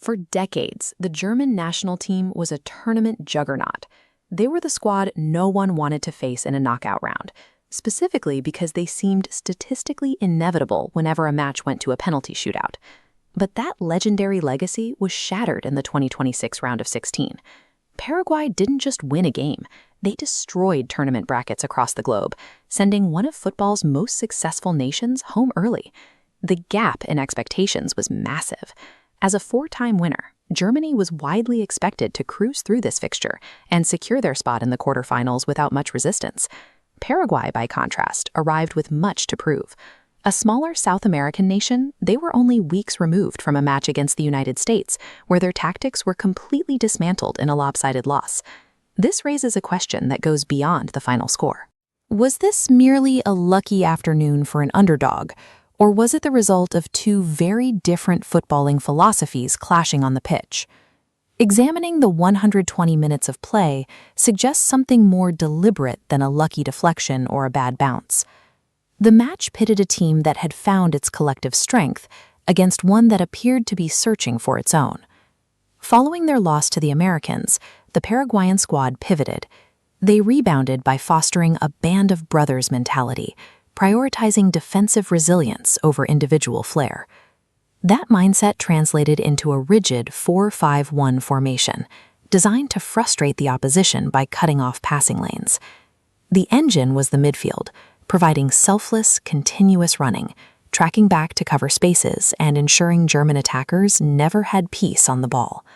For decades, the German national team was a tournament juggernaut. They were the squad no one wanted to face in a knockout round, specifically because they seemed statistically inevitable whenever a match went to a penalty shootout. But that legendary legacy was shattered in the 2026 round of 16. Paraguay didn't just win a game, they destroyed tournament brackets across the globe, sending one of football's most successful nations home early. The gap in expectations was massive. As a four-time winner, Germany was widely expected to cruise through this fixture and secure their spot in the quarterfinals without much resistance. Paraguay, by contrast, arrived with much to prove. A smaller South American nation, they were only weeks removed from a match against the United States, where their tactics were completely dismantled in a lopsided loss. This raises a question that goes beyond the final score. Was this merely a lucky afternoon for an underdog? Or was it the result of two very different footballing philosophies clashing on the pitch? Examining the 120 minutes of play suggests something more deliberate than a lucky deflection or a bad bounce. The match pitted a team that had found its collective strength against one that appeared to be searching for its own. Following their loss to the Americans, the Paraguayan squad pivoted. They rebounded by fostering a band of brothers mentality, prioritizing defensive resilience over individual flair. That mindset translated into a rigid 4-5-1 formation, designed to frustrate the opposition by cutting off passing lanes. The engine was the midfield, providing selfless, continuous running, tracking back to cover spaces and ensuring German attackers never had peace on the ball.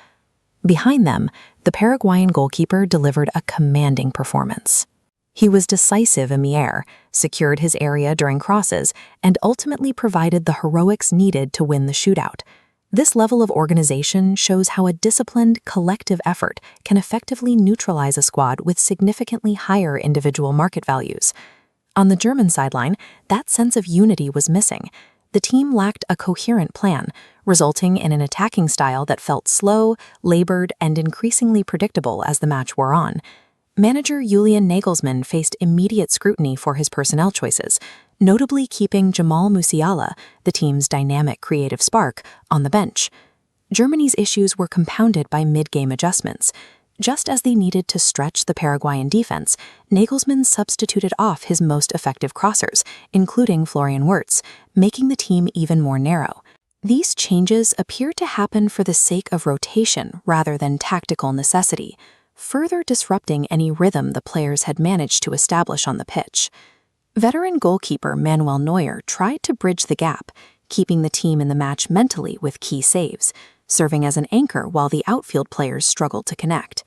Behind them, the Paraguayan goalkeeper delivered a commanding performance. He was decisive in the air, secured his area during crosses, and ultimately provided the heroics needed to win the shootout. This level of organization shows how a disciplined, collective effort can effectively neutralize a squad with significantly higher individual market values. On the German sideline, that sense of unity was missing. The team lacked a coherent plan, resulting in an attacking style that felt slow, labored, and increasingly predictable as the match wore on. Manager Julian Nagelsmann faced immediate scrutiny for his personnel choices, notably keeping Jamal Musiala, the team's dynamic creative spark, on the bench. Germany's issues were compounded by mid-game adjustments. Just as they needed to stretch the Paraguayan defense, Nagelsmann substituted off his most effective crossers, including Florian Wirtz, making the team even more narrow. These changes appear to happen for the sake of rotation rather than tactical necessity, further disrupting any rhythm the players had managed to establish on the pitch. Veteran goalkeeper Manuel Neuer tried to bridge the gap, keeping the team in the match mentally with key saves, serving as an anchor while the outfield players struggled to connect.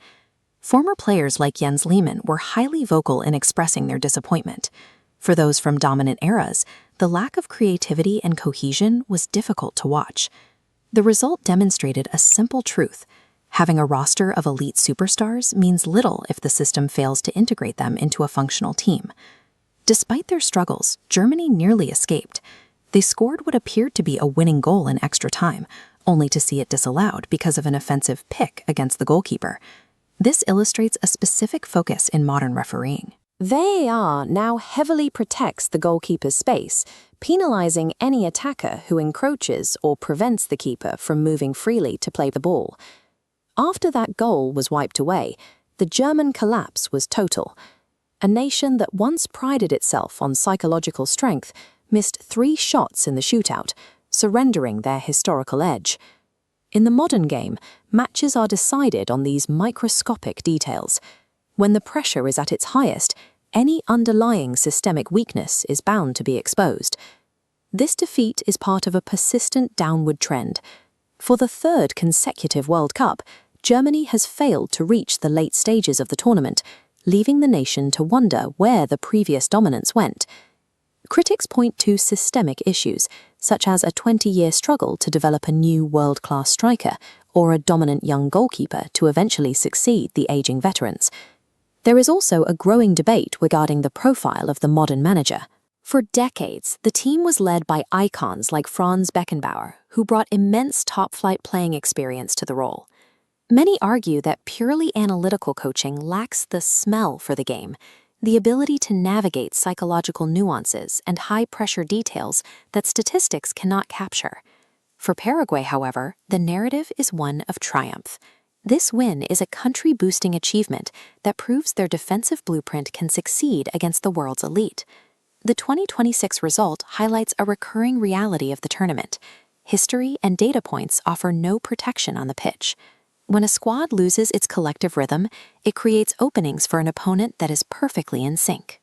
Former players like Jens Lehmann were highly vocal in expressing their disappointment. For those from dominant eras, the lack of creativity and cohesion was difficult to watch. The result demonstrated a simple truth. Having a roster of elite superstars means little if the system fails to integrate them into a functional team. Despite their struggles, Germany nearly escaped. They scored what appeared to be a winning goal in extra time, only to see it disallowed because of an offensive pick against the goalkeeper. This illustrates a specific focus in modern refereeing. VAR now heavily protects the goalkeeper's space, penalizing any attacker who encroaches or prevents the keeper from moving freely to play the ball. After that goal was wiped away, the German collapse was total. A nation that once prided itself on psychological strength missed 3 shots in the shootout, surrendering their historical edge. In the modern game, matches are decided on these microscopic details. When the pressure is at its highest, any underlying systemic weakness is bound to be exposed. This defeat is part of a persistent downward trend. For the 3rd consecutive World Cup, Germany has failed to reach the late stages of the tournament, leaving the nation to wonder where the previous dominance went. Critics point to systemic issues, such as a 20-year struggle to develop a new world-class striker or a dominant young goalkeeper to eventually succeed the aging veterans. There is also a growing debate regarding the profile of the modern manager. For decades, the team was led by icons like Franz Beckenbauer, who brought immense top-flight playing experience to the role. Many argue that purely analytical coaching lacks the smell for the game, the ability to navigate psychological nuances and high-pressure details that statistics cannot capture. For Paraguay, however, the narrative is one of triumph. This win is a country-boosting achievement that proves their defensive blueprint can succeed against the world's elite. The 2026 result highlights a recurring reality of the tournament. History and data points offer no protection on the pitch. When a squad loses its collective rhythm, it creates openings for an opponent that is perfectly in sync.